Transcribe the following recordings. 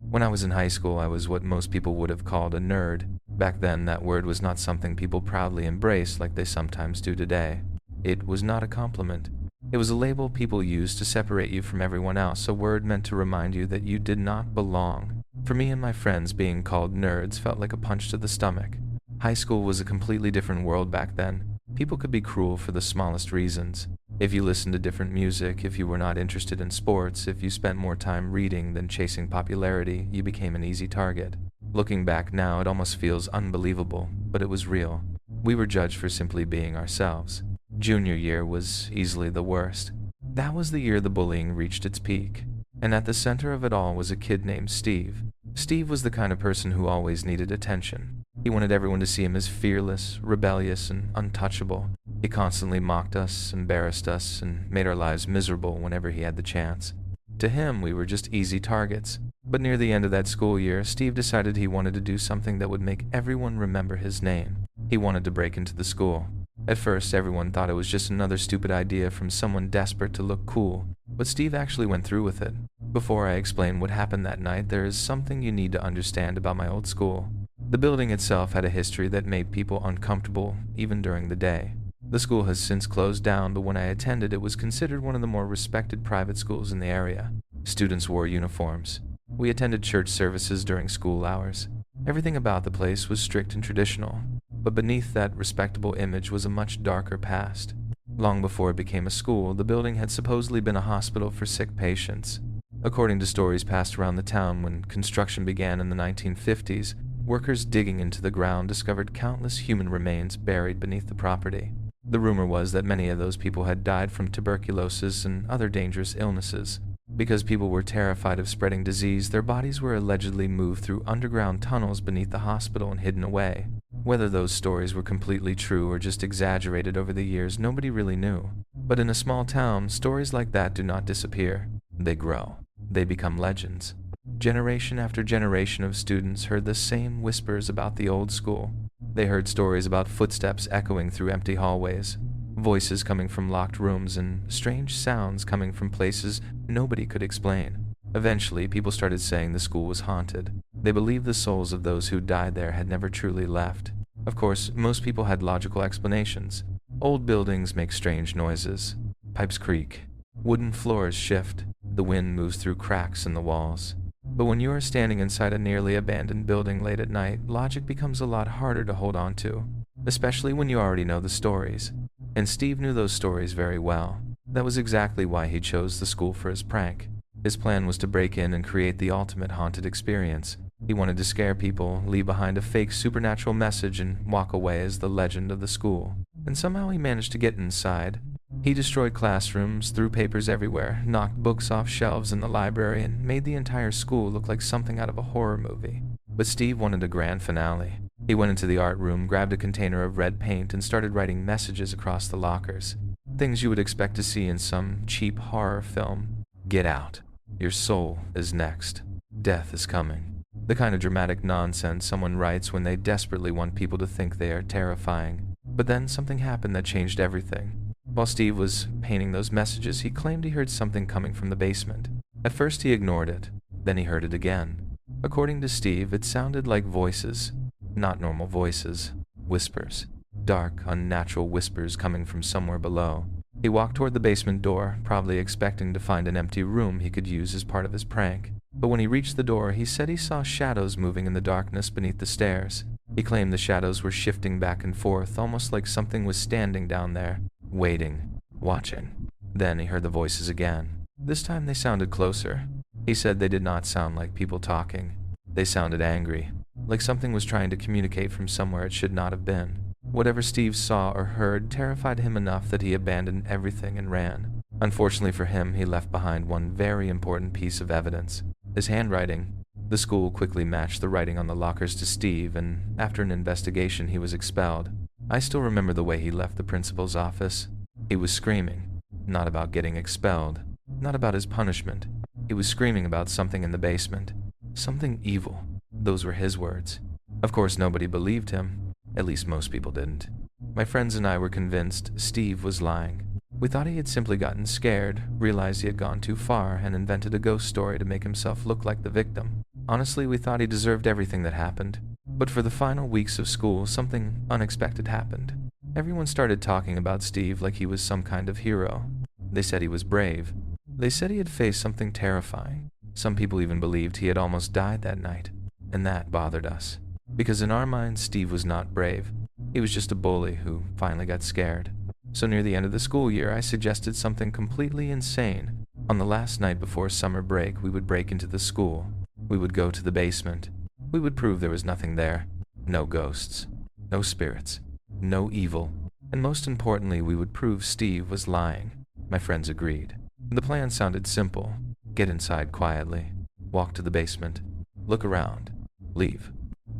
When I was in high school, I was what most people would have called a nerd. Back then, that word was not something people proudly embraced like they sometimes do today. It was not a compliment. It was a label people used to separate you from everyone else, a word meant to remind you that you did not belong. For me and my friends, being called nerds felt like a punch to the stomach. High school was a completely different world back then. People could be cruel for the smallest reasons. If you listened to different music, if you were not interested in sports, if you spent more time reading than chasing popularity, you became an easy target. Looking back now, it almost feels unbelievable, but it was real. We were judged for simply being ourselves. Junior year was easily the worst. That was the year the bullying reached its peak. And at the center of it all was a kid named Steve. Steve was the kind of person who always needed attention. He wanted everyone to see him as fearless, rebellious, and untouchable. He constantly mocked us, embarrassed us, and made our lives miserable whenever he had the chance. To him, we were just easy targets. But near the end of that school year, Steve decided he wanted to do something that would make everyone remember his name. He wanted to break into the school. At first, everyone thought it was just another stupid idea from someone desperate to look cool, but Steve actually went through with it. Before I explain what happened that night, there is something you need to understand about my old school. The building itself had a history that made people uncomfortable, even during the day. The school has since closed down, but when I attended, it was considered one of the more respected private schools in the area. Students wore uniforms. We attended church services during school hours. Everything about the place was strict and traditional, but beneath that respectable image was a much darker past. Long before it became a school, the building had supposedly been a hospital for sick patients. According to stories passed around the town, when construction began in the 1950s, workers digging into the ground discovered countless human remains buried beneath the property. The rumor was that many of those people had died from tuberculosis and other dangerous illnesses. Because people were terrified of spreading disease, their bodies were allegedly moved through underground tunnels beneath the hospital and hidden away. Whether those stories were completely true or just exaggerated over the years, nobody really knew. But in a small town, stories like that do not disappear. They grow. They become legends. Generation after generation of students heard the same whispers about the old school. They heard stories about footsteps echoing through empty hallways, voices coming from locked rooms, and strange sounds coming from places nobody could explain. Eventually, people started saying the school was haunted. They believed the souls of those who died there had never truly left. Of course, most people had logical explanations. Old buildings make strange noises. Pipes creak. Wooden floors shift. The wind moves through cracks in the walls. But when you are standing inside a nearly abandoned building late at night, logic becomes a lot harder to hold on to, especially when you already know the stories. And Steve knew those stories very well. That was exactly why he chose the school for his prank. His plan was to break in and create the ultimate haunted experience. He wanted to scare people, leave behind a fake supernatural message, and walk away as the legend of the school. And somehow he managed to get inside. He destroyed classrooms, threw papers everywhere, knocked books off shelves in the library, and made the entire school look like something out of a horror movie. But Steve wanted a grand finale. He went into the art room, grabbed a container of red paint, and started writing messages across the lockers. Things you would expect to see in some cheap horror film. Get out. Your soul is next. Death is coming. The kind of dramatic nonsense someone writes when they desperately want people to think they are terrifying. But then something happened that changed everything. While Steve was painting those messages, he claimed he heard something coming from the basement. At first he ignored it, then he heard it again. According to Steve, it sounded like voices. Not normal voices. Whispers. Dark, unnatural whispers coming from somewhere below. He walked toward the basement door, probably expecting to find an empty room he could use as part of his prank. But when he reached the door, he said he saw shadows moving in the darkness beneath the stairs. He claimed the shadows were shifting back and forth, almost like something was standing down there, waiting, watching. Then he heard the voices again. This time they sounded closer. He said they did not sound like people talking. They sounded angry, like something was trying to communicate from somewhere it should not have been. Whatever Steve saw or heard terrified him enough that he abandoned everything and ran. Unfortunately for him, he left behind one very important piece of evidence: his handwriting. The school quickly matched the writing on the lockers to Steve, and after an investigation, he was expelled. I still remember the way he left the principal's office. He was screaming, not about getting expelled, not about his punishment. He was screaming about something in the basement, something evil. Those were his words. Of course, nobody believed him. At least most people didn't. My friends and I were convinced Steve was lying. We thought he had simply gotten scared, realized he had gone too far, and invented a ghost story to make himself look like the victim. Honestly, we thought he deserved everything that happened. But for the final weeks of school, something unexpected happened. Everyone started talking about Steve like he was some kind of hero. They said he was brave. They said he had faced something terrifying. Some people even believed he had almost died that night. And that bothered us. Because in our minds, Steve was not brave. He was just a bully who finally got scared. So near the end of the school year, I suggested something completely insane. On the last night before summer break, we would break into the school. We would go to the basement. We would prove there was nothing there. No ghosts. No spirits. No evil. And most importantly, we would prove Steve was lying. My friends agreed. The plan sounded simple. Get inside quietly. Walk to the basement. Look around. Leave.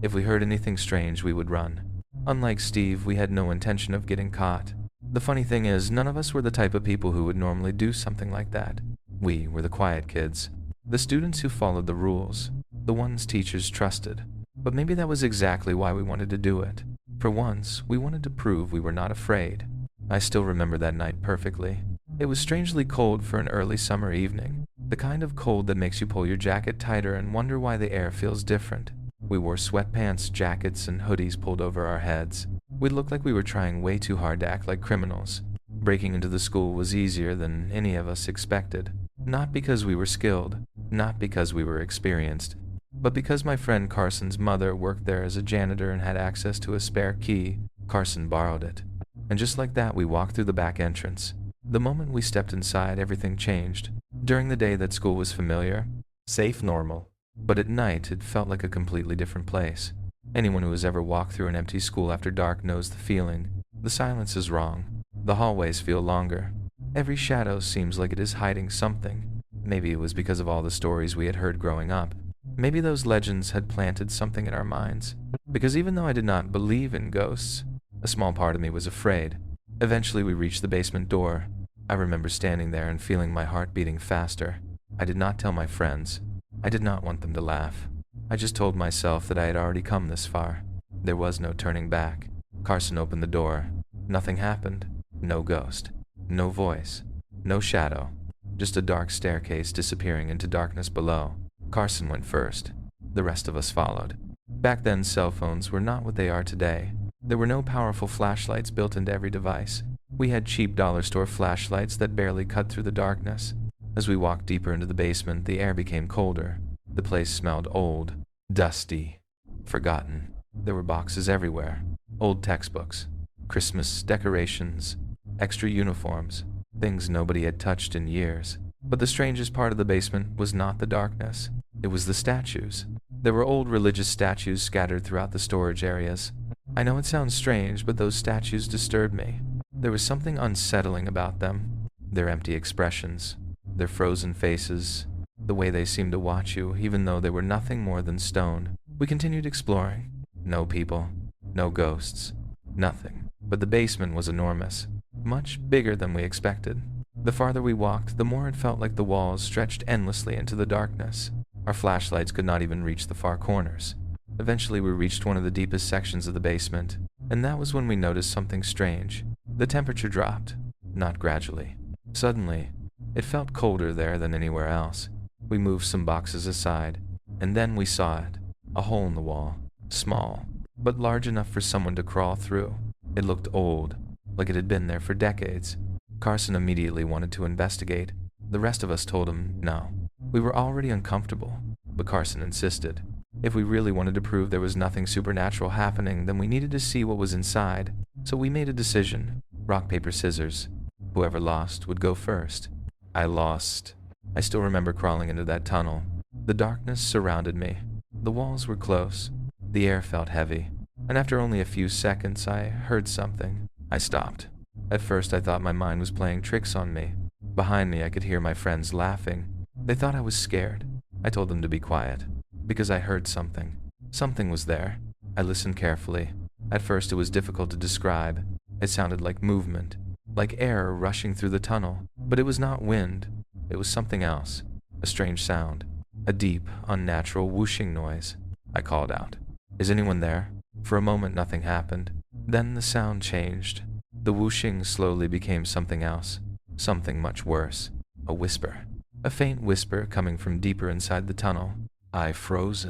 If we heard anything strange, we would run. Unlike Steve, we had no intention of getting caught. The funny thing is, none of us were the type of people who would normally do something like that. We were the quiet kids. The students who followed the rules. The ones teachers trusted. But maybe that was exactly why we wanted to do it. For once, we wanted to prove we were not afraid. I still remember that night perfectly. It was strangely cold for an early summer evening. The kind of cold that makes you pull your jacket tighter and wonder why the air feels different. We wore sweatpants, jackets, and hoodies pulled over our heads. We looked like we were trying way too hard to act like criminals. Breaking into the school was easier than any of us expected. Not because we were skilled, not because we were experienced, but because my friend Carson's mother worked there as a janitor and had access to a spare key. Carson borrowed it. And just like that, we walked through the back entrance. The moment we stepped inside, everything changed. During the day, that school was familiar, safe, normal. But at night, it felt like a completely different place. Anyone who has ever walked through an empty school after dark knows the feeling. The silence is wrong. The hallways feel longer. Every shadow seems like it is hiding something. Maybe it was because of all the stories we had heard growing up. Maybe those legends had planted something in our minds. Because even though I did not believe in ghosts, a small part of me was afraid. Eventually we reached the basement door. I remember standing there and feeling my heart beating faster. I did not tell my friends. I did not want them to laugh. I just told myself that I had already come this far. There was no turning back. Carson opened the door. Nothing happened. No ghost. No voice. No shadow. Just a dark staircase disappearing into darkness below. Carson went first. The rest of us followed. Back then, cell phones were not what they are today. There were no powerful flashlights built into every device. We had cheap dollar store flashlights that barely cut through the darkness. As we walked deeper into the basement, the air became colder. The place smelled old, dusty, forgotten. There were boxes everywhere. Old textbooks, Christmas decorations, extra uniforms, things nobody had touched in years. But the strangest part of the basement was not the darkness. It was the statues. There were old religious statues scattered throughout the storage areas. I know it sounds strange, but those statues disturbed me. There was something unsettling about them. Their empty expressions, their frozen faces, the way they seemed to watch you, even though they were nothing more than stone. We continued exploring. No people, no ghosts, nothing. But the basement was enormous, much bigger than we expected. The farther we walked, the more it felt like the walls stretched endlessly into the darkness. Our flashlights could not even reach the far corners. Eventually, we reached one of the deepest sections of the basement, and that was when we noticed something strange. The temperature dropped, not gradually. Suddenly, it felt colder there than anywhere else. We moved some boxes aside, and then we saw it. A hole in the wall, small, but large enough for someone to crawl through. It looked old, like it had been there for decades. Carson immediately wanted to investigate. The rest of us told him no. We were already uncomfortable, but Carson insisted. If we really wanted to prove there was nothing supernatural happening, then we needed to see what was inside. So we made a decision. Rock, paper, scissors. Whoever lost would go first. I lost. I still remember crawling into that tunnel. The darkness surrounded me. The walls were close. The air felt heavy. And after only a few seconds, I heard something. I stopped. At first, I thought my mind was playing tricks on me. Behind me, I could hear my friends laughing. They thought I was scared. I told them to be quiet, because I heard something. Something was there. I listened carefully. At first, it was difficult to describe. It sounded like movement, like air rushing through the tunnel. But it was not wind. It was something else. A strange sound. A deep, unnatural whooshing noise. I called out, "Is anyone there?" For a moment, nothing happened. Then the sound changed. The whooshing slowly became something else. Something much worse. A whisper. A faint whisper coming from deeper inside the tunnel. I froze.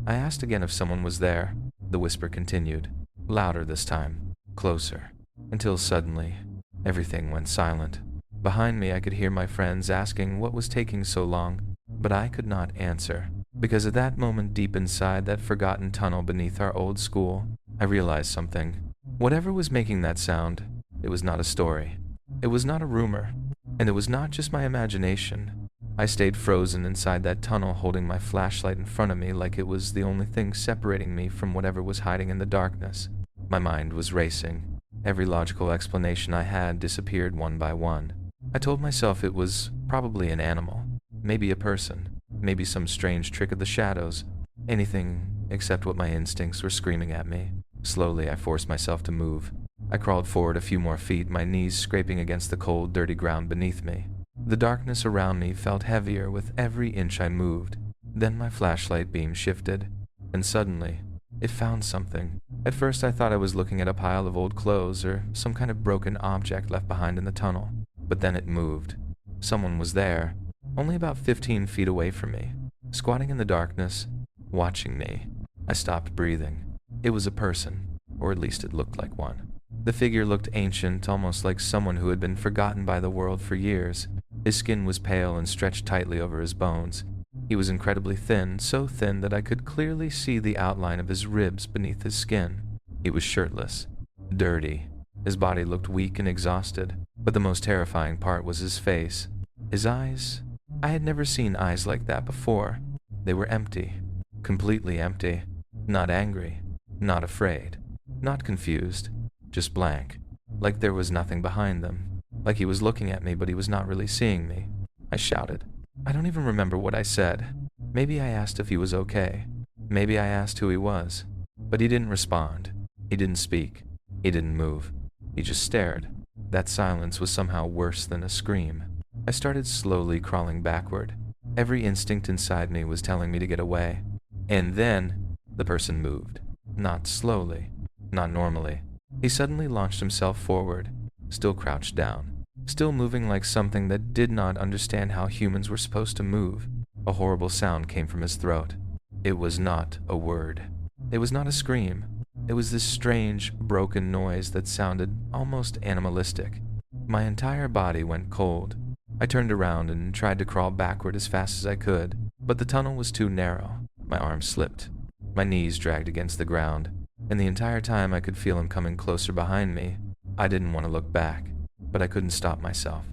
I asked again if someone was there. The whisper continued, louder this time, closer, until suddenly, everything went silent. Behind me, I could hear my friends asking what was taking so long, but I could not answer, because at that moment deep inside that forgotten tunnel beneath our old school, I realized something. Whatever was making that sound, it was not a story. It was not a rumor, and it was not just my imagination. I stayed frozen inside that tunnel, holding my flashlight in front of me like it was the only thing separating me from whatever was hiding in the darkness. My mind was racing. Every logical explanation I had disappeared one by one. I told myself it was probably an animal, maybe a person, maybe some strange trick of the shadows, anything except what my instincts were screaming at me. Slowly, I forced myself to move. I crawled forward a few more feet, my knees scraping against the cold, dirty ground beneath me. The darkness around me felt heavier with every inch I moved. Then my flashlight beam shifted, and suddenly, it found something. At first I thought I was looking at a pile of old clothes or some kind of broken object left behind in the tunnel. But then it moved. Someone was there, only about 15 feet away from me, squatting in the darkness, watching me. I stopped breathing. It was a person, or at least it looked like one. The figure looked ancient, almost like someone who had been forgotten by the world for years. His skin was pale and stretched tightly over his bones. He was incredibly thin, so thin that I could clearly see the outline of his ribs beneath his skin. He was shirtless, dirty. His body looked weak and exhausted, but the most terrifying part was his face. His eyes. I had never seen eyes like that before. They were empty, completely empty. Not angry, not afraid, not confused, just blank, like there was nothing behind them, like he was looking at me but he was not really seeing me. I shouted. I don't even remember what I said. Maybe I asked if he was okay. Maybe I asked who he was. But he didn't respond. He didn't speak. He didn't move. He just stared. That silence was somehow worse than a scream. I started slowly crawling backward. Every instinct inside me was telling me to get away. And then, the person moved. Not slowly. Not normally. He suddenly launched himself forward, still crouched down, still moving like something that did not understand how humans were supposed to move. A horrible sound came from his throat. It was not a word. It was not a scream. It was this strange, broken noise that sounded almost animalistic. My entire body went cold. I turned around and tried to crawl backward as fast as I could, but the tunnel was too narrow. My arms slipped. My knees dragged against the ground, and the entire time I could feel him coming closer behind me. I didn't want to look back, but I couldn't stop myself.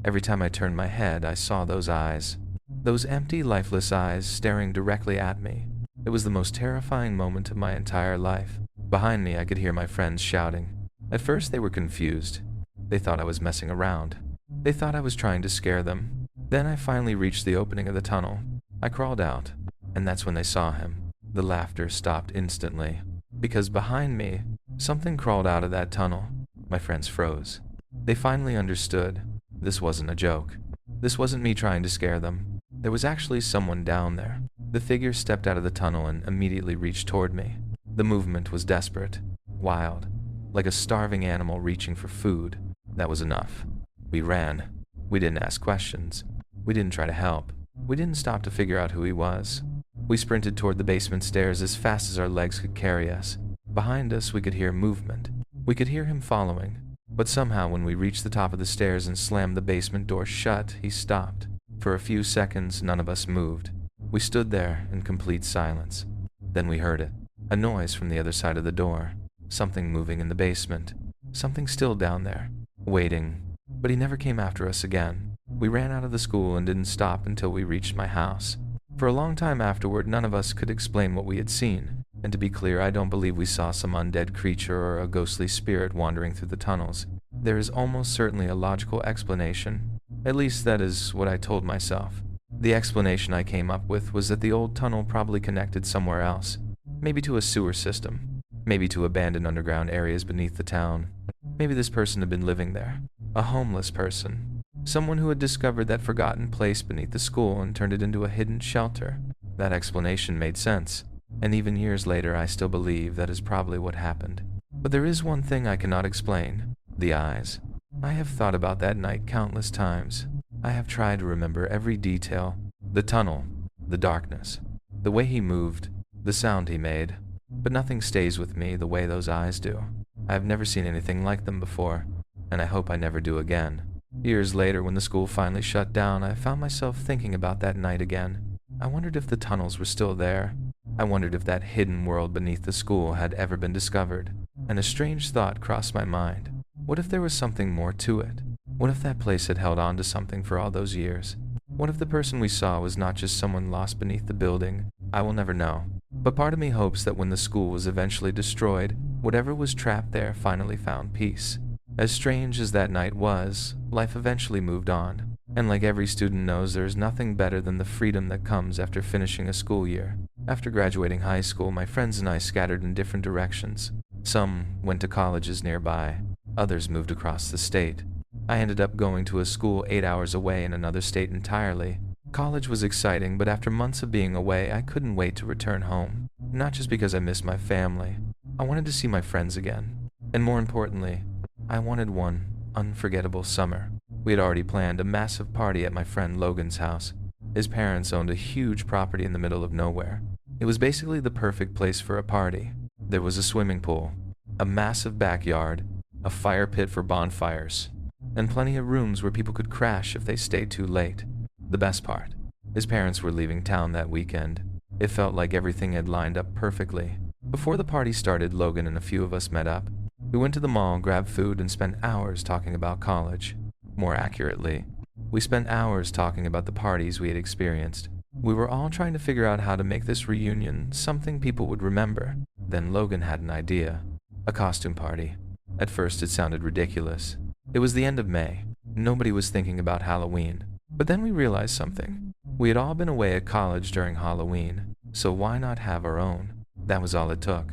Every time I turned my head, I saw those eyes. Those empty, lifeless eyes staring directly at me. It was the most terrifying moment of my entire life. Behind me, I could hear my friends shouting. At first, they were confused. They thought I was messing around. They thought I was trying to scare them. Then I finally reached the opening of the tunnel. I crawled out, and that's when they saw him. The laughter stopped instantly, because behind me, something crawled out of that tunnel. My friends froze. They finally understood. This wasn't a joke. This wasn't me trying to scare them. There was actually someone down there. The figure stepped out of the tunnel and immediately reached toward me. The movement was desperate, wild, like a starving animal reaching for food. That was enough. We ran. We didn't ask questions. We didn't try to help. We didn't stop to figure out who he was. We sprinted toward the basement stairs as fast as our legs could carry us. Behind us, we could hear movement. We could hear him following. But somehow, when we reached the top of the stairs and slammed the basement door shut, he stopped. For a few seconds, none of us moved. We stood there in complete silence. Then we heard it. A noise from the other side of the door. Something moving in the basement. Something still down there, waiting. But he never came after us again. We ran out of the school and didn't stop until we reached my house. For a long time afterward, none of us could explain what we had seen. And to be clear, I don't believe we saw some undead creature or a ghostly spirit wandering through the tunnels. There is almost certainly a logical explanation. At least that is what I told myself. The explanation I came up with was that the old tunnel probably connected somewhere else. Maybe to a sewer system. Maybe to abandoned underground areas beneath the town. Maybe this person had been living there. A homeless person. Someone who had discovered that forgotten place beneath the school and turned it into a hidden shelter. That explanation made sense. And even years later, I still believe that is probably what happened. But there is one thing I cannot explain. The eyes. I have thought about that night countless times. I have tried to remember every detail. The tunnel. The darkness. the way he moved, the sound he made, but nothing stays with me the way those eyes do. I have never seen anything like them before, and I hope I never do again. Years later, when the school finally shut down, I found myself thinking about that night again. I wondered if the tunnels were still there. I wondered if that hidden world beneath the school had ever been discovered. And a strange thought crossed my mind. What if there was something more to it? What if that place had held on to something for all those years? What if the person we saw was not just someone lost beneath the building? I will never know. But part of me hopes that when the school was eventually destroyed, whatever was trapped there finally found peace. As strange as that night was, life eventually moved on. And like every student knows, there is nothing better than the freedom that comes after finishing a school year. After graduating high school, my friends and I scattered in different directions. Some went to colleges nearby. Others moved across the state. I ended up going to a school 8 hours away in another state entirely. College was exciting, but after months of being away, I couldn't wait to return home. Not just because I missed my family. I wanted to see my friends again. And more importantly, I wanted one unforgettable summer. We had already planned a massive party at my friend Logan's house. His parents owned a huge property in the middle of nowhere. It was basically the perfect place for a party. There was a swimming pool, a massive backyard, a fire pit for bonfires, and plenty of rooms where people could crash if they stayed too late. The best part, his parents were leaving town that weekend. It felt like everything had lined up perfectly. Before the party started, Logan and a few of us met up. We went to the mall, grabbed food, and spent hours talking about college. More accurately, we spent hours talking about the parties we had experienced. We were all trying to figure out how to make this reunion something people would remember. Then Logan had an idea. A costume party. At first it sounded ridiculous. It was the end of May. Nobody was thinking about Halloween. But then we realized something. We had all been away at college during Halloween, so why not have our own? That was all it took.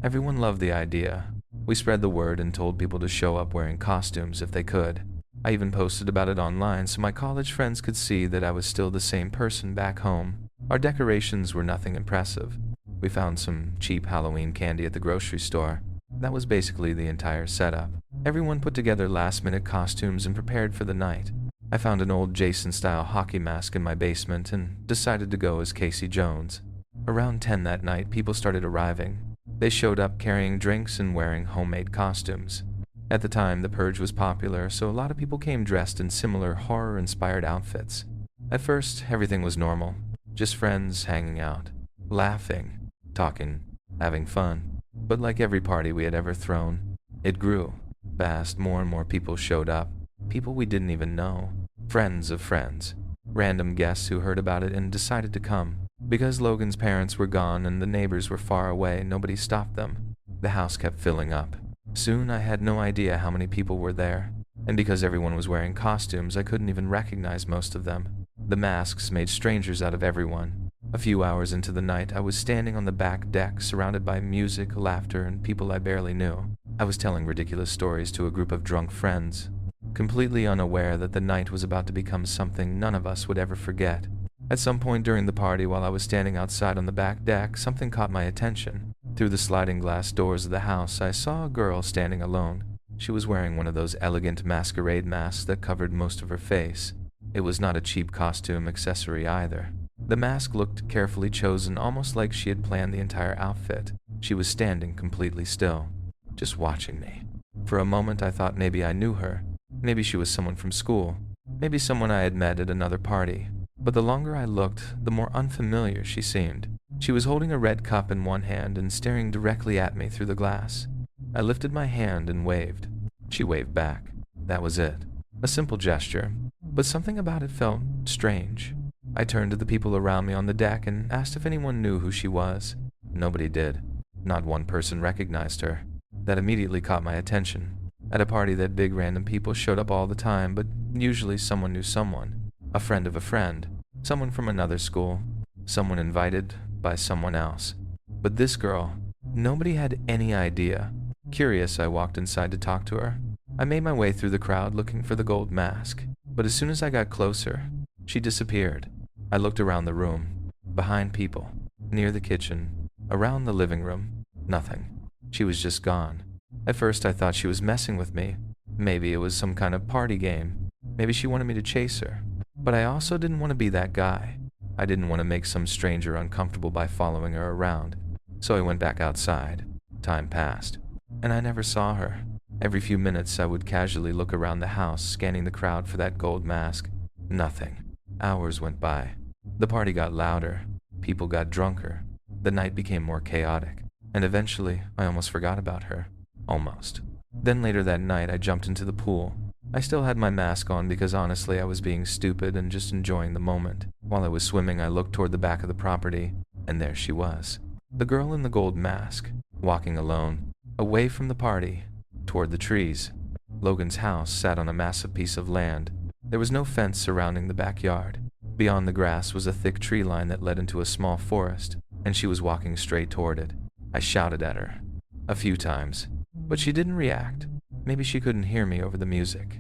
Everyone loved the idea. We spread the word and told people to show up wearing costumes if they could. I even posted about it online so my college friends could see that I was still the same person back home. Our decorations were nothing impressive. We found some cheap Halloween candy at the grocery store. That was basically the entire setup. Everyone put together last-minute costumes and prepared for the night. I found an old Jason-style hockey mask in my basement and decided to go as Casey Jones. Around 10 that night, people started arriving. They showed up carrying drinks and wearing homemade costumes. At the time, The Purge was popular, so a lot of people came dressed in similar horror-inspired outfits. At first, everything was normal. Just friends hanging out, laughing, talking, having fun. But like every party we had ever thrown, it grew. Fast, more and more people showed up. People we didn't even know. Friends of friends. Random guests who heard about it and decided to come. Because Logan's parents were gone and the neighbors were far away, nobody stopped them. The house kept filling up. Soon I had no idea how many people were there. And because everyone was wearing costumes, I couldn't even recognize most of them. The masks made strangers out of everyone. A few hours into the night, I was standing on the back deck, surrounded by music, laughter, and people I barely knew. I was telling ridiculous stories to a group of drunk friends, completely unaware that the night was about to become something none of us would ever forget. At some point during the party, while I was standing outside on the back deck, something caught my attention. Through the sliding glass doors of the house, I saw a girl standing alone. She was wearing one of those elegant masquerade masks that covered most of her face. It was not a cheap costume accessory either. The mask looked carefully chosen, almost like she had planned the entire outfit. She was standing completely still, just watching me. For a moment I thought maybe I knew her. Maybe she was someone from school. Maybe someone I had met at another party. But the longer I looked, the more unfamiliar she seemed. She was holding a red cup in one hand and staring directly at me through the glass. I lifted my hand and waved. She waved back. That was it. A simple gesture, but something about it felt strange. I turned to the people around me on the deck and asked if anyone knew who she was. Nobody did. Not one person recognized her. That immediately caught my attention. At a party that big, random people showed up all the time, but usually someone knew someone. A friend of a friend. Someone from another school. Someone invited by someone else. But this girl, nobody had any idea. Curious, I walked inside to talk to her. I made my way through the crowd looking for the gold mask. But as soon as I got closer, she disappeared. I looked around the room. Behind people. Near the kitchen. Around the living room. Nothing. She was just gone. At first I thought she was messing with me. Maybe it was some kind of party game. Maybe she wanted me to chase her. But I also didn't want to be that guy. I didn't want to make some stranger uncomfortable by following her around, so I went back outside. Time passed, and I never saw her. Every few minutes I would casually look around the house, scanning the crowd for that gold mask. Nothing. Hours went by. The party got louder. People got drunker. The night became more chaotic, and eventually I almost forgot about her. Almost. Then later that night I jumped into the pool. I still had my mask on because honestly I was being stupid and just enjoying the moment. While I was swimming, I looked toward the back of the property, and there she was. The girl in the gold mask, walking alone, away from the party, toward the trees. Logan's house sat on a massive piece of land. There was no fence surrounding the backyard. Beyond the grass was a thick tree line that led into a small forest, and she was walking straight toward it. I shouted at her a few times, but she didn't react. Maybe she couldn't hear me over the music.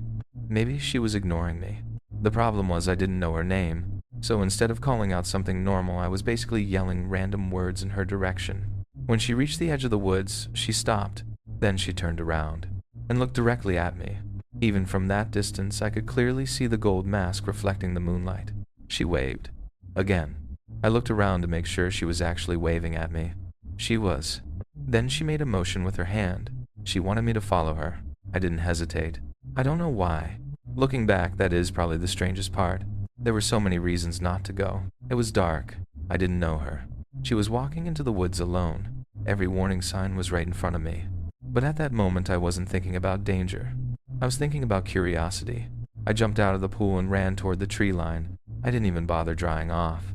Maybe she was ignoring me. The problem was I didn't know her name, so instead of calling out something normal, I was basically yelling random words in her direction. When she reached the edge of the woods, she stopped. Then she turned around and looked directly at me. Even from that distance, I could clearly see the gold mask reflecting the moonlight. She waved. Again. I looked around to make sure she was actually waving at me. She was. Then she made a motion with her hand. She wanted me to follow her. I didn't hesitate. I don't know why. Looking back, that is probably the strangest part. There were so many reasons not to go. It was dark. I didn't know her. She was walking into the woods alone. Every warning sign was right in front of me. But at that moment, I wasn't thinking about danger. I was thinking about curiosity. I jumped out of the pool and ran toward the tree line. I didn't even bother drying off.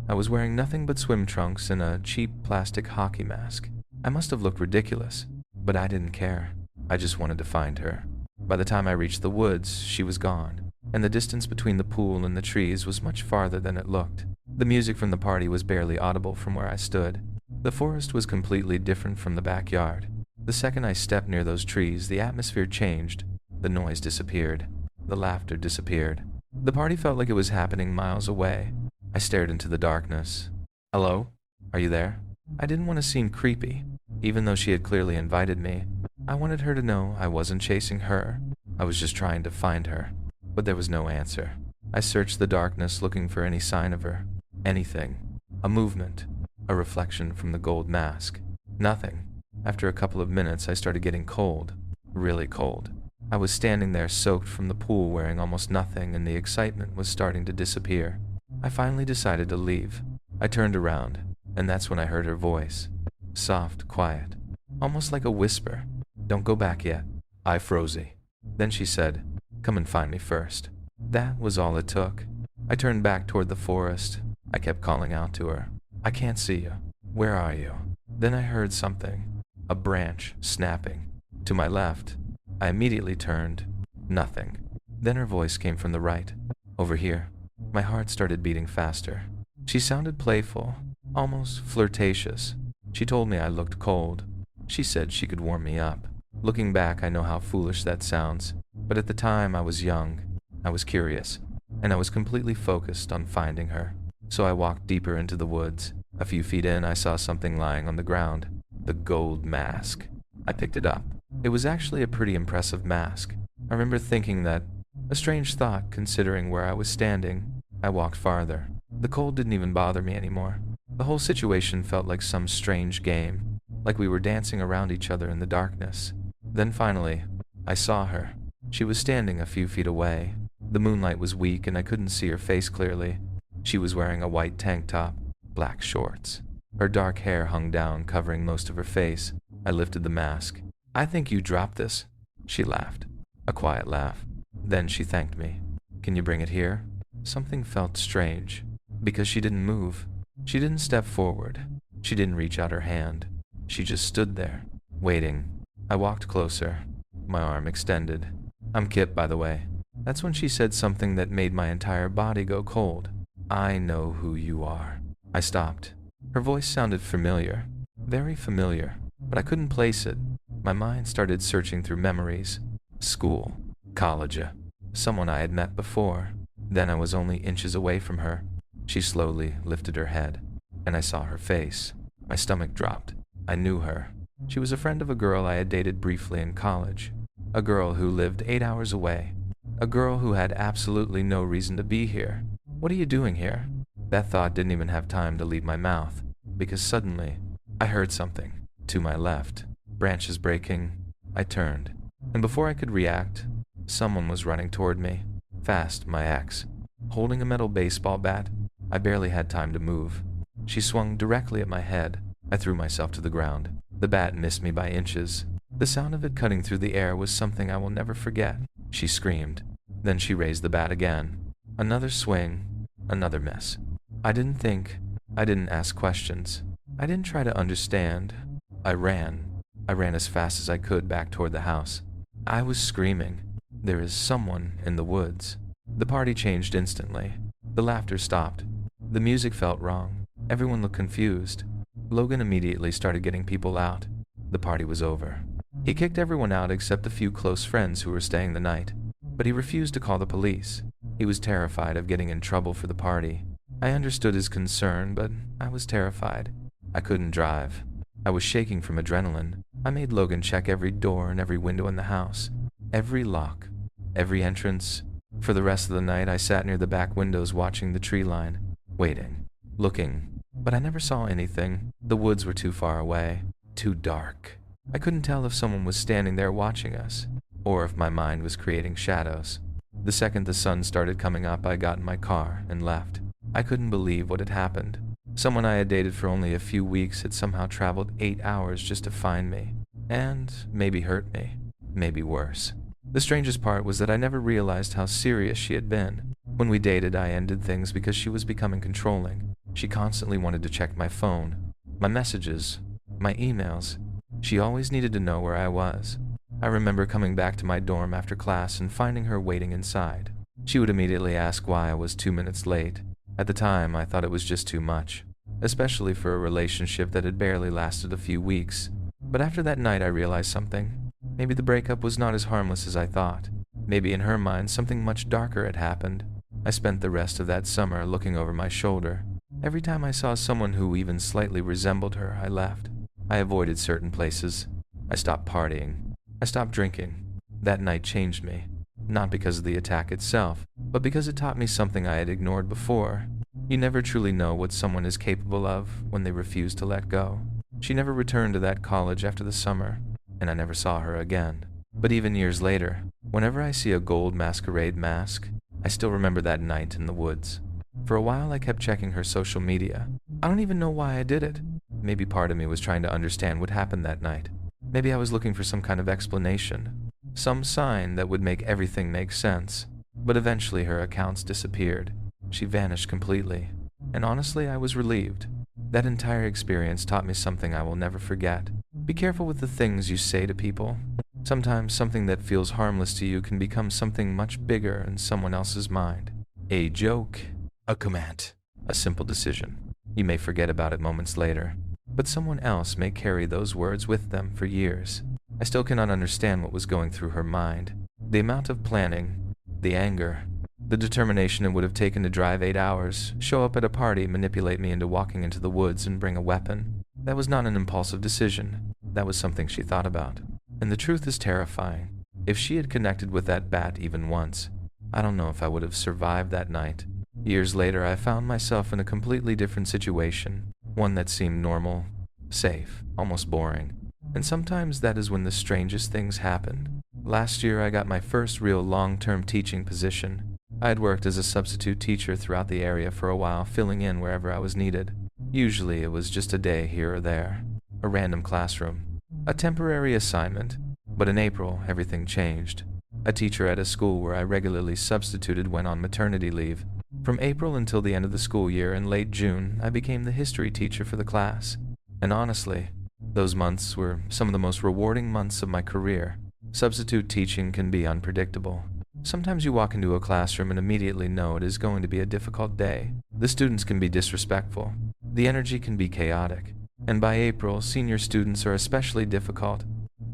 I was wearing nothing but swim trunks and a cheap plastic hockey mask. I must have looked ridiculous, but I didn't care. I just wanted to find her. By the time I reached the woods, she was gone, and the distance between the pool and the trees was much farther than it looked. The music from the party was barely audible from where I stood. The forest was completely different from the backyard. The second I stepped near those trees, the atmosphere changed. The noise disappeared. The laughter disappeared. The party felt like it was happening miles away. I stared into the darkness. Hello? Are you there? I didn't want to seem creepy, even though she had clearly invited me. I wanted her to know I wasn't chasing her. I was just trying to find her. But there was no answer. I searched the darkness looking for any sign of her. Anything. A movement. A reflection from the gold mask. Nothing. After a couple of minutes, I started getting cold. Really cold. I was standing there soaked from the pool wearing almost nothing, and the excitement was starting to disappear. I finally decided to leave. I turned around, and that's when I heard her voice. Soft, quiet. Almost like a whisper. Don't go back yet. I frozy. Then she said, come and find me first. That was all it took. I turned back toward the forest. I kept calling out to her. I can't see you. Where are you? Then I heard something. A branch snapping. To my left. I immediately turned. Nothing. Then her voice came from the right. Over here. My heart started beating faster. She sounded playful, almost flirtatious. She told me I looked cold. She said she could warm me up. Looking back, I know how foolish that sounds, but at the time I was young, I was curious, and I was completely focused on finding her. So I walked deeper into the woods. A few feet in, I saw something lying on the ground. The gold mask. I picked it up. It was actually a pretty impressive mask. I remember thinking that, a strange thought considering where I was standing. I walked farther. The cold didn't even bother me anymore. The whole situation felt like some strange game, like we were dancing around each other in the darkness. Then finally, I saw her. She was standing a few feet away. The moonlight was weak and I couldn't see her face clearly. She was wearing a white tank top, black shorts. Her dark hair hung down, covering most of her face. I lifted the mask. I think you dropped this. She laughed. A quiet laugh. Then she thanked me. Can you bring it here? Something felt strange, because she didn't move. She didn't step forward. She didn't reach out her hand. She just stood there, waiting. I walked closer, my arm extended. I'm Kip, by the way. That's when she said something that made my entire body go cold. I know who you are. I stopped. Her voice sounded familiar, very familiar, but I couldn't place it. My mind started searching through memories. School, college, someone I had met before. Then I was only inches away from her. She slowly lifted her head, and I saw her face. My stomach dropped. I knew her. She was a friend of a girl I had dated briefly in college. A girl who lived 8 hours away. A girl who had absolutely no reason to be here. What are you doing here? That thought didn't even have time to leave my mouth, because suddenly, I heard something to my left, branches breaking. I turned, and before I could react, someone was running toward me, fast, my ex, holding a metal baseball bat. I barely had time to move. She swung directly at my head. I threw myself to the ground. The bat missed me by inches. The sound of it cutting through the air was something I will never forget. She screamed. Then she raised the bat again. Another swing, another miss. I didn't think. I didn't ask questions. I didn't try to understand. I ran. I ran as fast as I could back toward the house. I was screaming. There is someone in the woods. The party changed instantly. The laughter stopped. The music felt wrong. Everyone looked confused. Logan immediately started getting people out. The party was over. He kicked everyone out except a few close friends who were staying the night. But he refused to call the police. He was terrified of getting in trouble for the party. I understood his concern, but I was terrified. I couldn't drive. I was shaking from adrenaline. I made Logan check every door and every window in the house, every lock, every entrance. For the rest of the night, I sat near the back windows watching the tree line, waiting, looking, but I never saw anything. The woods were too far away, too dark. I couldn't tell if someone was standing there watching us, or if my mind was creating shadows. The second the sun started coming up, I got in my car and left. I couldn't believe what had happened. Someone I had dated for only a few weeks had somehow traveled 8 hours just to find me, and maybe hurt me, maybe worse. The strangest part was that I never realized how serious she had been. When we dated, I ended things because she was becoming controlling. She constantly wanted to check my phone, my messages, my emails. She always needed to know where I was. I remember coming back to my dorm after class and finding her waiting inside. She would immediately ask why I was 2 minutes late. At the time, I thought it was just too much, especially for a relationship that had barely lasted a few weeks. But after that night, I realized something. Maybe the breakup was not as harmless as I thought. Maybe in her mind, something much darker had happened. I spent the rest of that summer looking over my shoulder. Every time I saw someone who even slightly resembled her, I left. I avoided certain places. I stopped partying. I stopped drinking. That night changed me. Not because of the attack itself, but because it taught me something I had ignored before. You never truly know what someone is capable of when they refuse to let go. She never returned to that college after the summer, and I never saw her again. But even years later, whenever I see a gold masquerade mask, I still remember that night in the woods. For a while, I kept checking her social media. I don't even know why I did it. Maybe part of me was trying to understand what happened that night. Maybe I was looking for some kind of explanation, some sign that would make everything make sense. But eventually her accounts disappeared. She vanished completely. And honestly, I was relieved. That entire experience taught me something I will never forget. Be careful with the things you say to people. Sometimes something that feels harmless to you can become something much bigger in someone else's mind. A joke, a command, a simple decision. You may forget about it moments later, but someone else may carry those words with them for years. I still cannot understand what was going through her mind. The amount of planning, the anger, the determination it would have taken to drive 8 hours, show up at a party, manipulate me into walking into the woods and bring a weapon. That was not an impulsive decision. That was something she thought about. And the truth is terrifying. If she had connected with that bat even once, I don't know if I would have survived that night. Years later, I found myself in a completely different situation, one that seemed normal, safe, almost boring. And sometimes that is when the strangest things happen. Last year, I got my first real long-term teaching position. I had worked as a substitute teacher throughout the area for a while, filling in wherever I was needed. Usually, it was just a day here or there, a random classroom, a temporary assignment. But in April, everything changed. A teacher at a school where I regularly substituted went on maternity leave. From April until the end of the school year in late June, I became the history teacher for the class. And honestly, those months were some of the most rewarding months of my career. Substitute teaching can be unpredictable. Sometimes you walk into a classroom and immediately know it is going to be a difficult day. The students can be disrespectful. The energy can be chaotic. And by April, senior students are especially difficult.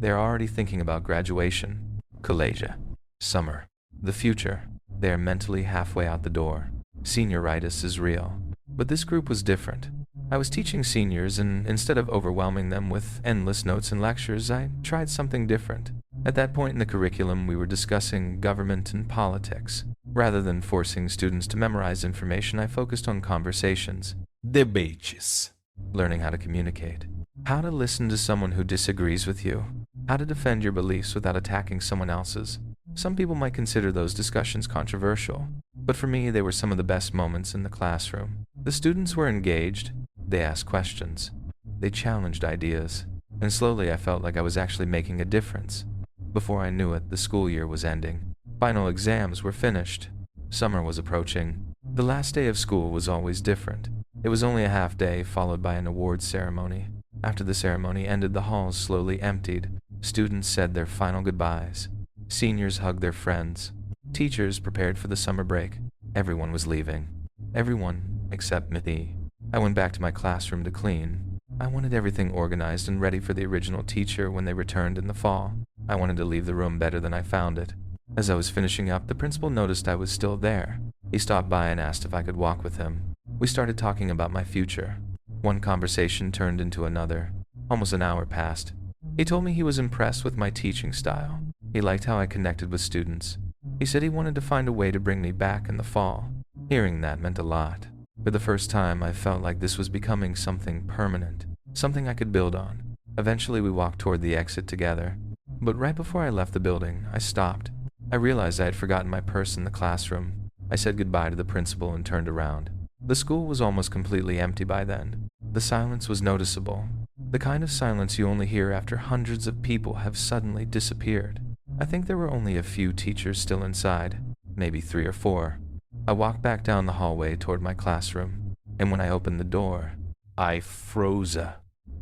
They are already thinking about graduation, collegia, summer, the future. They are mentally halfway out the door. Senioritis is real. But this group was different. I was teaching seniors, and instead of overwhelming them with endless notes and lectures, I tried something different. At that point in the curriculum, we were discussing government and politics. Rather than forcing students to memorize information, I focused on conversations, debates, learning how to communicate, how to listen to someone who disagrees with you, how to defend your beliefs without attacking someone else's. Some people might consider those discussions controversial, but for me, they were some of the best moments in the classroom. The students were engaged, they asked questions, they challenged ideas, and slowly I felt like I was actually making a difference. Before I knew it, the school year was ending. Final exams were finished. Summer was approaching. The last day of school was always different. It was only a half day, followed by an awards ceremony. After the ceremony ended, the halls slowly emptied. Students said their final goodbyes. Seniors hugged their friends. Teachers prepared for the summer break. Everyone was leaving. Everyone except me. I went back to my classroom to clean. I wanted everything organized and ready for the original teacher when they returned in the fall. I wanted to leave the room better than I found it. As I was finishing up, the principal noticed I was still there. He stopped by and asked if I could walk with him. We started talking about my future. One conversation turned into another. Almost an hour passed. He told me he was impressed with my teaching style. He liked how I connected with students. He said he wanted to find a way to bring me back in the fall. Hearing that meant a lot. For the first time, I felt like this was becoming something permanent, something I could build on. Eventually, we walked toward the exit together. But right before I left the building, I stopped. I realized I had forgotten my purse in the classroom. I said goodbye to the principal and turned around. The school was almost completely empty by then. The silence was noticeable. The kind of silence you only hear after hundreds of people have suddenly disappeared. I think there were only a few teachers still inside, maybe 3 or 4. I walked back down the hallway toward my classroom, and when I opened the door, I froze.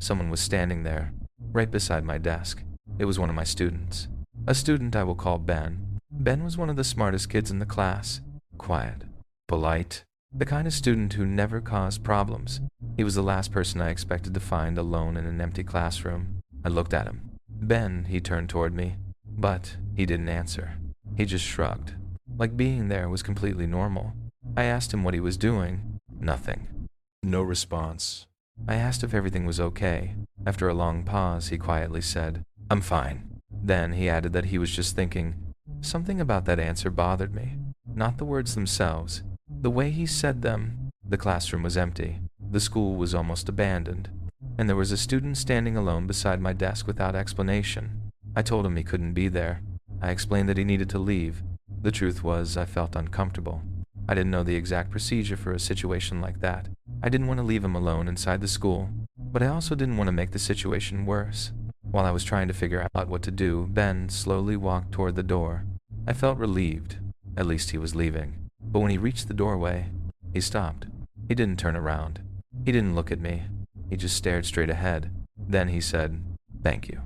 Someone was standing there, right beside my desk. It was one of my students. A student I will call Ben. Ben was one of the smartest kids in the class. Quiet, polite, the kind of student who never caused problems. He was the last person I expected to find alone in an empty classroom. I looked at him. Ben, he turned toward me, but he didn't answer. He just shrugged, like being there was completely normal. I asked him what he was doing. Nothing. No response. I asked if everything was okay. After a long pause, he quietly said, "I'm fine." Then he added that he was just thinking. Something about that answer bothered me. Not the words themselves. The way he said them. The classroom was empty. The school was almost abandoned. And there was a student standing alone beside my desk without explanation. I told him he couldn't be there. I explained that he needed to leave. The truth was, I felt uncomfortable. I didn't know the exact procedure for a situation like that. I didn't want to leave him alone inside the school, but I also didn't want to make the situation worse. While I was trying to figure out what to do, Ben slowly walked toward the door. I felt relieved. At least he was leaving. But when he reached the doorway, he stopped. He didn't turn around. He didn't look at me. He just stared straight ahead. Then he said, "Thank you."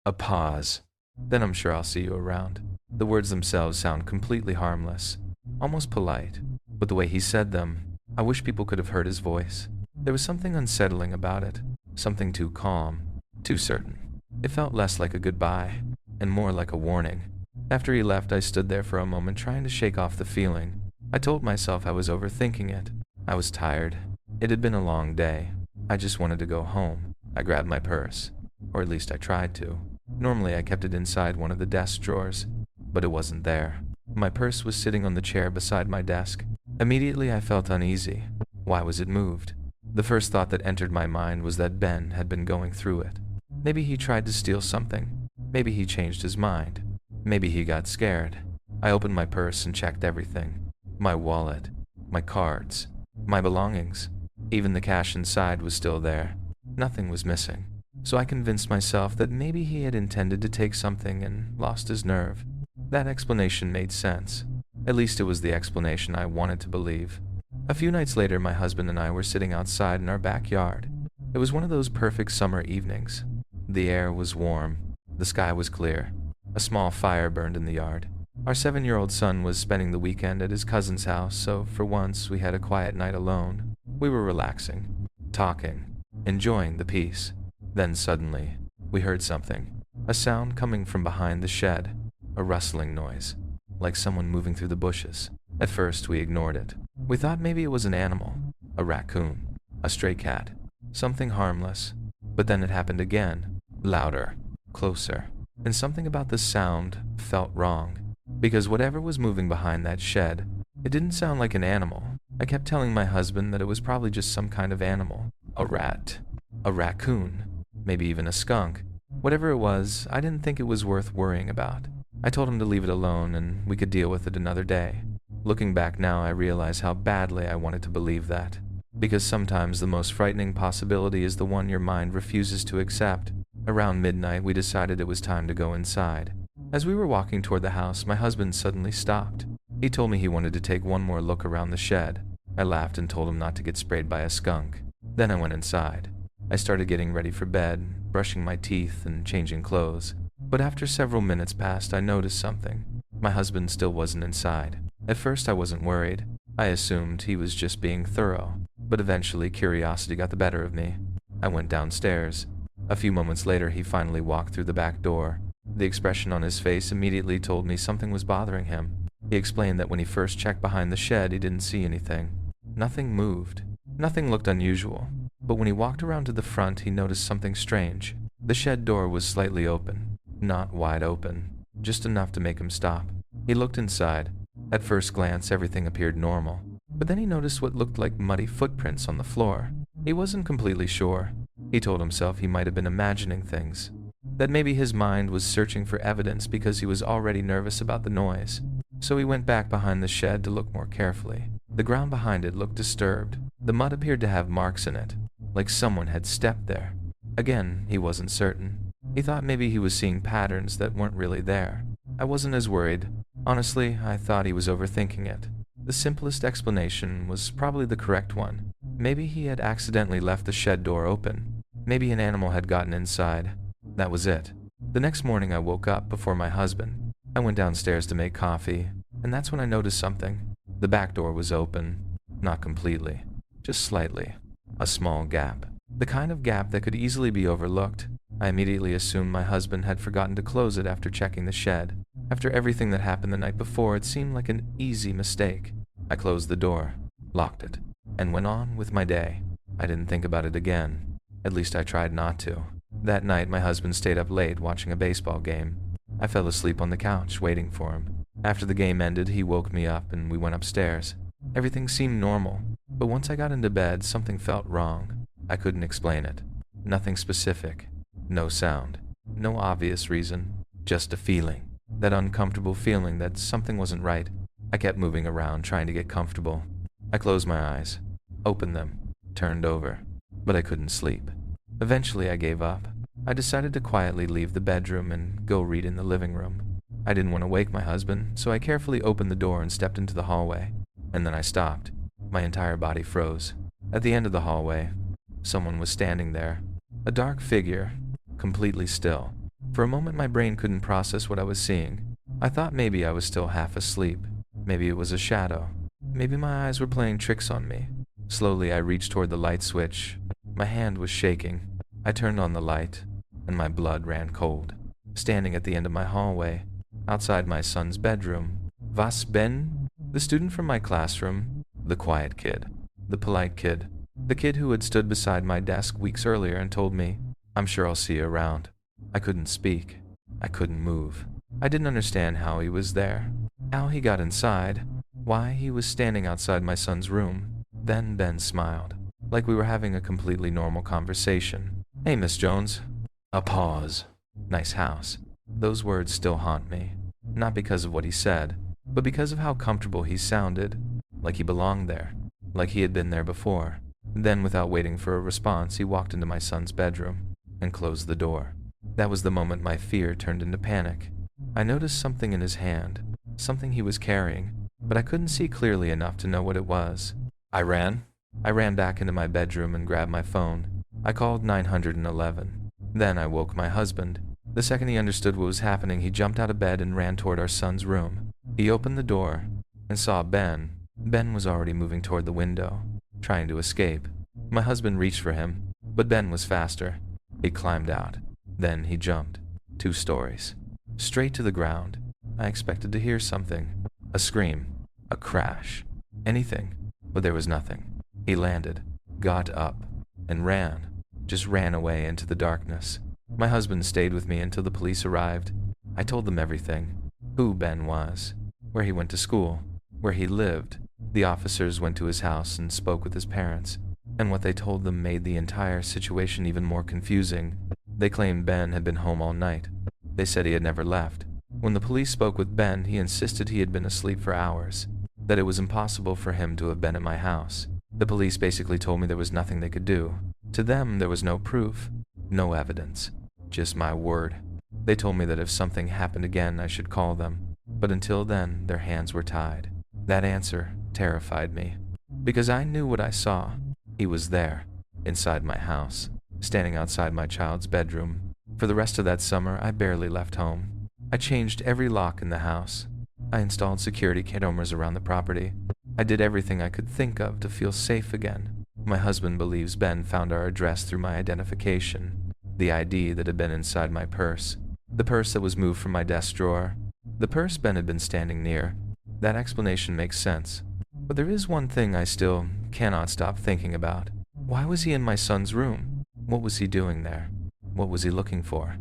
A pause. "Then I'm sure I'll see you around." The words themselves sound completely harmless, almost polite, but the way he said them, I wish people could have heard his voice. There was something unsettling about it, something too calm, too certain. It felt less like a goodbye, and more like a warning. After he left, I stood there for a moment trying to shake off the feeling. I told myself I was overthinking it. I was tired. It had been a long day. I just wanted to go home. I grabbed my purse, or at least I tried to. Normally I kept it inside one of the desk drawers, but it wasn't there. My purse was sitting on the chair beside my desk. Immediately I felt uneasy. Why was it moved? The first thought that entered my mind was that Ben had been going through it. Maybe he tried to steal something. Maybe he changed his mind. Maybe he got scared. I opened my purse and checked everything. My wallet, my cards, my belongings. Even the cash inside was still there. Nothing was missing. So I convinced myself that maybe he had intended to take something and lost his nerve. That explanation made sense. At least it was the explanation I wanted to believe. A few nights later, my husband and I were sitting outside in our backyard. It was one of those perfect summer evenings. The air was warm. The sky was clear. A small fire burned in the yard. Our 7-year-old son was spending the weekend at his cousin's house, so for once we had a quiet night alone. We were relaxing, talking, enjoying the peace. Then suddenly, we heard something. A sound coming from behind the shed. A rustling noise, like someone moving through the bushes. At first, we ignored it. We thought maybe it was an animal, a raccoon, a stray cat, something harmless. But then it happened again, louder, closer, and something about the sound felt wrong. because whatever was moving behind that shed, it didn't sound like an animal. I kept telling my husband that it was probably just some kind of animal. A rat. A raccoon. Maybe even a skunk. Whatever it was, I didn't think it was worth worrying about. I told him to leave it alone and we could deal with it another day. Looking back now, I realize how badly I wanted to believe that. Because sometimes the most frightening possibility is the one your mind refuses to accept. Around midnight, we decided it was time to go inside. As we were walking toward the house, my husband suddenly stopped. He told me he wanted to take one more look around the shed. I laughed and told him not to get sprayed by a skunk. Then I went inside. I started getting ready for bed, brushing my teeth and changing clothes. But after several minutes passed, I noticed something. My husband still wasn't inside. At first, I wasn't worried. I assumed he was just being thorough. But eventually, curiosity got the better of me. I went downstairs. A few moments later, he finally walked through the back door. The expression on his face immediately told me something was bothering him. He explained that when he first checked behind the shed, he didn't see anything. Nothing moved. Nothing looked unusual. But when he walked around to the front, he noticed something strange. The shed door was slightly open. Not wide open. Just enough to make him stop. He looked inside. At first glance, everything appeared normal. But then he noticed what looked like muddy footprints on the floor. He wasn't completely sure. He told himself he might have been imagining things. That maybe his mind was searching for evidence because he was already nervous about the noise. So he went back behind the shed to look more carefully. The ground behind it looked disturbed. The mud appeared to have marks in it, like someone had stepped there. Again, he wasn't certain. He thought maybe he was seeing patterns that weren't really there. I wasn't as worried. Honestly, I thought he was overthinking it. The simplest explanation was probably the correct one. Maybe he had accidentally left the shed door open. Maybe an animal had gotten inside. That was it. The next morning I woke up before my husband. I went downstairs to make coffee, and that's when I noticed something. The back door was open. Not completely. Just slightly. A small gap. The kind of gap that could easily be overlooked. I immediately assumed my husband had forgotten to close it after checking the shed. After everything that happened the night before, it seemed like an easy mistake. I closed the door, locked it, and went on with my day. I didn't think about it again. At least I tried not to. That night, my husband stayed up late watching a baseball game. I fell asleep on the couch, waiting for him. After the game ended, he woke me up and we went upstairs. Everything seemed normal, but once I got into bed, something felt wrong. I couldn't explain it. Nothing specific. No sound. No obvious reason. Just a feeling. That uncomfortable feeling that something wasn't right. I kept moving around, trying to get comfortable. I closed my eyes, opened them, turned over, but I couldn't sleep. Eventually, I gave up. I decided to quietly leave the bedroom and go read in the living room. I didn't want to wake my husband, so I carefully opened the door and stepped into the hallway. And then I stopped. My entire body froze. At the end of the hallway, someone was standing there. A dark figure, completely still. For a moment, my brain couldn't process what I was seeing. I thought maybe I was still half asleep. Maybe it was a shadow. Maybe my eyes were playing tricks on me. Slowly, I reached toward the light switch. My hand was shaking. I turned on the light, and my blood ran cold. Standing at the end of my hallway, outside my son's bedroom, was Ben, the student from my classroom, the quiet kid, the polite kid, the kid who had stood beside my desk weeks earlier and told me, "I'm sure I'll see you around." I couldn't speak. I couldn't move. I didn't understand how he was there, how he got inside, why he was standing outside my son's room. Then Ben smiled, like we were having a completely normal conversation. "Hey, Miss Jones." A pause. "Nice house." Those words still haunt me, not because of what he said, but because of how comfortable he sounded, like he belonged there, like he had been there before. Then, without waiting for a response, he walked into my son's bedroom and closed the door. That was the moment my fear turned into panic. I noticed something in his hand, something he was carrying, but I couldn't see clearly enough to know what it was. I ran back into my bedroom and grabbed my phone. I called 911. Then I woke my husband. The second he understood what was happening, he jumped out of bed and ran toward our son's room. He opened the door and saw Ben. Ben was already moving toward the window, trying to escape. My husband reached for him, but Ben was faster. He climbed out. Then he jumped. 2 stories. Straight to the ground. I expected to hear something. A scream. A crash. Anything. But there was nothing. He landed, got up, and ran. Just ran away into the darkness. My husband stayed with me until the police arrived. I told them everything. who Ben was, where he went to school, where he lived. The officers went to his house and spoke with his parents, and what they told them made the entire situation even more confusing. They claimed Ben had been home all night. They said he had never left. When the police spoke with Ben, he insisted he had been asleep for hours, that it was impossible for him to have been at my house. The police basically told me there was nothing they could do. To them, there was no proof, no evidence, just my word. They told me that if something happened again, I should call them, but until then, their hands were tied. That answer terrified me, because I knew what I saw. He was there, inside my house, standing outside my child's bedroom. For the rest of that summer, I barely left home. I changed every lock in the house. I installed security cameras around the property. I did everything I could think of to feel safe again. My husband believes Ben found our address through my identification, the ID that had been inside my purse, the purse that was moved from my desk drawer, the purse Ben had been standing near. That explanation makes sense. But there is one thing I still cannot stop thinking about. Why was he in my son's room? What was he doing there? What was he looking for?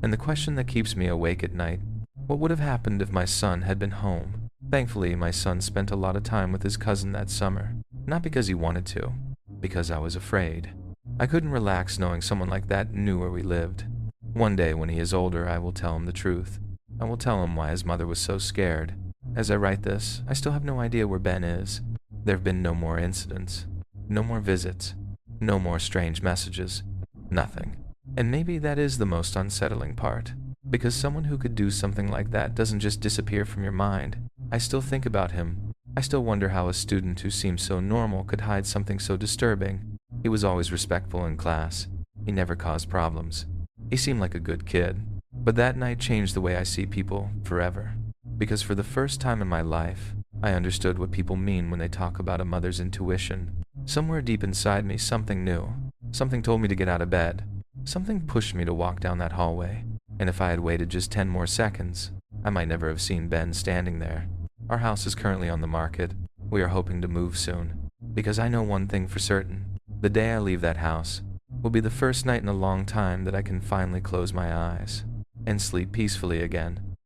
And the question that keeps me awake at night, what would have happened if my son had been home? Thankfully, my son spent a lot of time with his cousin that summer, not because he wanted to, because I was afraid. I couldn't relax knowing someone like that knew where we lived. One day when he is older, I will tell him the truth. I will tell him why his mother was so scared. As I write this, I still have no idea where Ben is. There have been no more incidents, no more visits, no more strange messages, nothing. And maybe that is the most unsettling part, because someone who could do something like that doesn't just disappear from your mind. I still think about him. I still wonder how a student who seems so normal could hide something so disturbing. He was always respectful in class. He never caused problems. He seemed like a good kid. But that night changed the way I see people forever. Because for the first time in my life, I understood what people mean when they talk about a mother's intuition. Somewhere deep inside me, something knew. Something told me to get out of bed. Something pushed me to walk down that hallway. And if I had waited just 10 more seconds, I might never have seen Ben standing there. Our house is currently on the market. We are hoping to move soon. Because I know one thing for certain. The day I leave that house will be the first night in a long time that I can finally close my eyes and sleep peacefully again.